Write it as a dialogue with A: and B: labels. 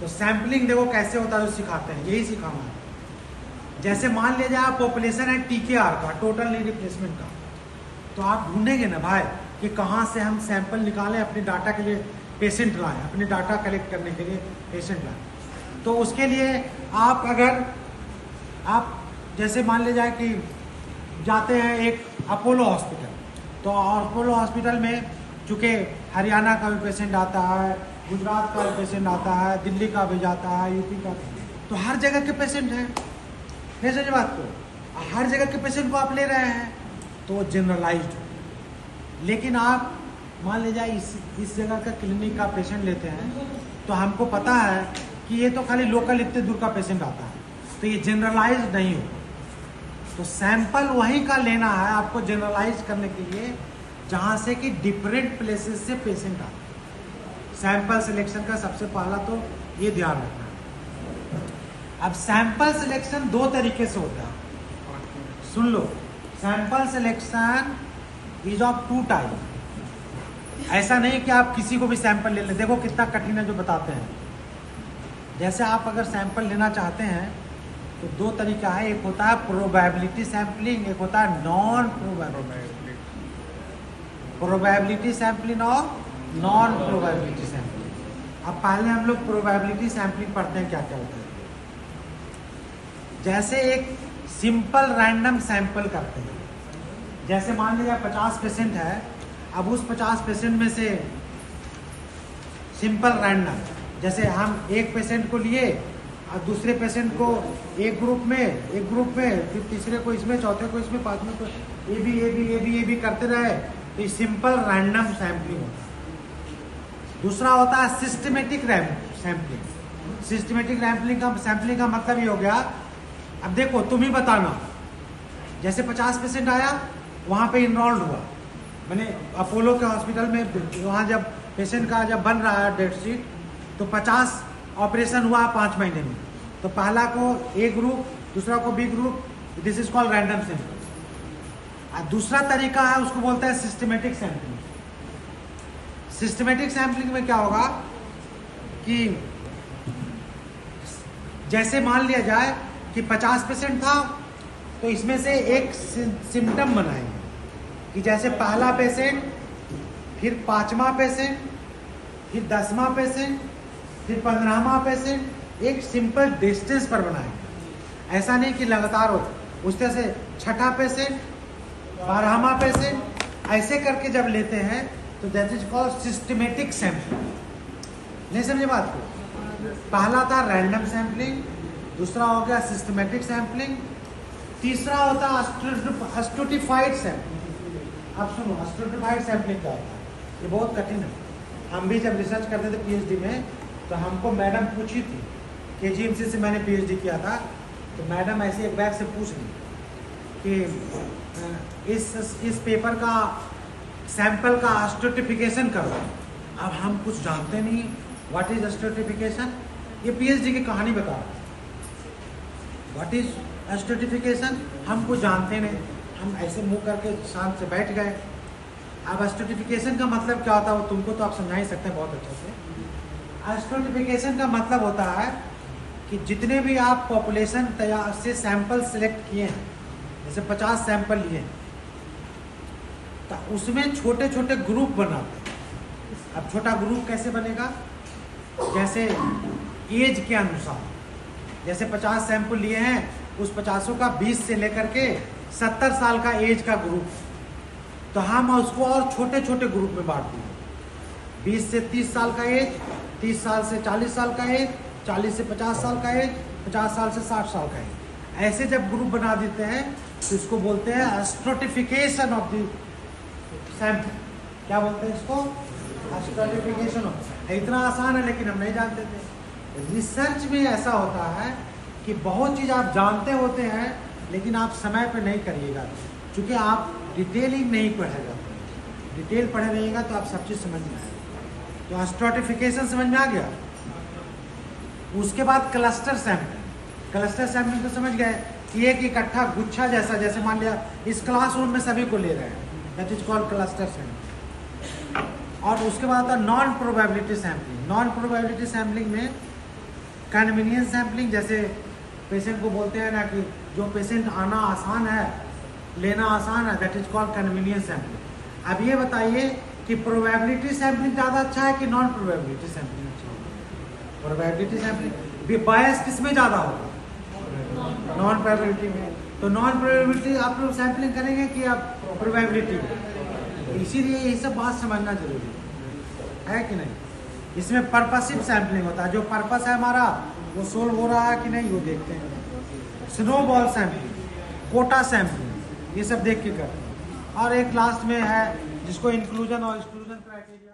A: तो सैम्पलिंग देखो कैसे होता है, जो सिखाते हैं यही सिखाना है। जैसे मान लिया जाए पॉपुलेशन है TKR का, टोटल नी रिप्लेसमेंट का, तो आप ढूंढेंगे ना भाई कि कहाँ से हम सैंपल निकालें अपने डाटा के लिए, पेशेंट लाएं, अपने डाटा कलेक्ट करने के लिए पेशेंट लाएं। तो उसके लिए आप अगर आप जैसे मान लिया जाए कि जाते हैं एक अपोलो हॉस्पिटल, तो अपोलो हॉस्पिटल में चूँकि हरियाणा का भी पेशेंट आता है, गुजरात का भी पेशेंट आता है, दिल्ली का भी जाता है, यूपी का, तो हर जगह के पेशेंट हैं। नहीं समझ बात को, हर जगह के पेशेंट को आप ले रहे हैं तो जनरलाइज्ड। लेकिन आप मान लीजिए इस जगह का क्लिनिक का पेशेंट लेते हैं, तो हमको पता है कि ये तो खाली लोकल इतने दूर का पेशेंट आता है, तो ये जनरलाइज्ड नहीं हो। तो सैंपल वहीं का लेना है आपको जनरलाइज करने के लिए जहाँ से कि डिफरेंट प्लेसेस से पेशेंट आते हैं। सैंपल सिलेक्शन का सबसे पहला तो ये ध्यान रखना है। अब सैंपल सिलेक्शन दो तरीके से होता है, सुन लो। Sample selection is of 2 type. ऐसा नहीं कि आप किसी को भी सैंपल ले लें, देखो कितना कठिन है जो बताते हैं। जैसे आप अगर सैंपल लेना चाहते हैं तो 2 तरीका है, एक होता है प्रोबेबिलिटी सैंपलिंग, एक होता है नॉन प्रोबेबिलिटी। प्रोबेबिलिटी सैंपलिंग और नॉन प्रोबेबिलिटी सैंपलिंग। अब पहले हम लोग प्रोबेबिलिटी सैंपलिंग पढ़ते हैं, क्या क्या होता है। जैसे एक सिंपल रैंडम सैंपल करते हैं, जैसे मान लीजिए 50 पेशेंट है, अब उस 50 पेशेंट में से सिंपल रैंडम, जैसे हम एक पेशेंट को लिए और दूसरे पेशेंट को एक ग्रुप में, फिर तीसरे को इसमें, चौथे को इसमें, पांचवें को ए बी करते रहे, तो सिंपल रैंडम सैंपलिंग होता है। दूसरा होता है सिस्टमेटिक सैंपलिंग। सिस्टमेटिक सैंपलिंग का मतलब ये हो गया, अब देखो तुम ही बताना, जैसे 50 पेशेंट आया, वहाँ पे इनरोल्ड हुआ, मैंने अपोलो के हॉस्पिटल में, वहाँ जब पेशेंट का जब बन रहा है डेट शीट, तो 50 ऑपरेशन हुआ 5 महीने में, तो पहला को ए ग्रुप, दूसरा को b group, this is called random sampling. दूसरा तरीका है, उसको बोलते हैं सिस्टमेटिक सैंपलिंग। सिस्टमेटिक सैंपलिंग में क्या होगा कि जैसे मान लिया जाए कि 50 पेशेंट था, तो इसमें से एक सिम्टम बनाएंगे कि जैसे पहला पेशेंट, फिर 5वां पेशेंट, फिर 10वां पेशेंट, फिर 15वां पेशेंट, एक सिंपल डिस्टेंस पर बनाएंगे। ऐसा नहीं कि लगातार हो, उस तरह से 6ठा पेशेंट, 12वां पेशेंट, ऐसे करके जब लेते हैं तो that is called systematic sampling. नहीं समझे बात को? पहला था रैंडम सैंपलिंग, दूसरा हो गया सिस्टमेटिक सैंपलिंग, तीसरा होता है स्ट्रैटिफाइड सैंपलिंग। अब सुनो, स्ट्रैटिफाइड सैंपलिंग क्या होता है, ये बहुत कठिन है। हम भी जब रिसर्च करते थे PhD में, तो हमको मैडम पूछी थी, KGMC से मैंने PhD किया था, तो मैडम ऐसे एक बैग से पूछ ली कि इस पेपर का सैंपल का स्ट्रैटिफिकेशन करो। अब हम कुछ जानते नहीं, व्हाट इज स्ट्रैटिफिकेशन, ये PhD की कहानी बता रहा है। व्हाट इज स्ट्रैटिफिकेशन, हम कुछ जानते नहीं, हम ऐसे मुंह करके शांत से बैठ गए। अब स्ट्रैटिफिकेशन का मतलब क्या होता है वो तुमको तो आप समझा ही सकते हैं बहुत अच्छे से। स्ट्रैटिफिकेशन का मतलब होता है कि जितने भी आप पॉपुलेशन तैयार से सैंपल सेलेक्ट किए हैं, जैसे 50 सैंपल लिए हैं, तो उसमें छोटे छोटे ग्रुप बनाते हैं। अब छोटा ग्रुप कैसे बनेगा, जैसे एज के अनुसार, जैसे 50 सैंपल लिए हैं, उस 50 का 20 से लेकर के 70 साल का एज का ग्रुप, तो हम उसको और छोटे छोटे ग्रुप में बांट दिए। 20 से 30 साल का एज, 30 साल से 40 साल का एज, 40 से 50 साल का एज, 50 साल से 60 साल का एज। ऐसे जब ग्रुप बना देते हैं तो इसको बोलते हैं स्ट्रैटिफिकेशन ऑफ द सैंपल। क्या बोलते हैं इसको? Stratification of. इतना आसान है लेकिन हम नहीं जानते थे। रिसर्च में ऐसा होता है कि बहुत चीज़ आप जानते होते हैं लेकिन आप समय पे नहीं करिएगा, क्योंकि आप डिटेलिंग नहीं पढ़ेगा। डिटेल पढ़े रहिएगा तो आप सब चीज़ समझ में आएगा। तो स्ट्रैटिफिकेशन समझ में आ गया। उसके बाद क्लस्टर सैंपलिंग। क्लस्टर सैंपलिंग तो समझ गए कि एक इकट्ठा गुच्छा जैसा, जैसे मान लिया इस क्लासरूम में सभी को ले रहे हैं, that is called cluster sampling. और उसके बाद आता non probability sampling. Non probability sampling में कन्वीनियंस सैम्पलिंग, जैसे पेशेंट को बोलते हैं ना कि जो पेशेंट आना आसान है, लेना आसान है, that is called convenience sampling. अब ये बताइए कि प्रोबेबिलिटी सैम्पलिंग ज़्यादा अच्छा है कि नॉन प्रोबेबिलिटी सैम्पलिंग अच्छा होगा? प्रोबेबिलिटी सैम्पलिंग बायस किस में ज़्यादा होगा? नॉन प्रोबेबिलिटी में। तो नॉन प्रोबेबिलिटी आप लोग सैम्पलिंग करेंगे कि आप प्रोबेबिलिटी में? इसीलिए ये सब बात समझना जरूरी है कि नहीं। इसमें पर्पसिव सैम्पलिंग होता है, जो पर्पस है हमारा वो सोल्व हो रहा है कि नहीं वो देखते हैं। स्नोबॉल सैम्पलिंग, कोटा सैम्पलिंग, ये सब देख के करते हैं। और एक लास्ट में है जिसको इंक्लूजन और एक्सक्लूजन क्राइटेरिया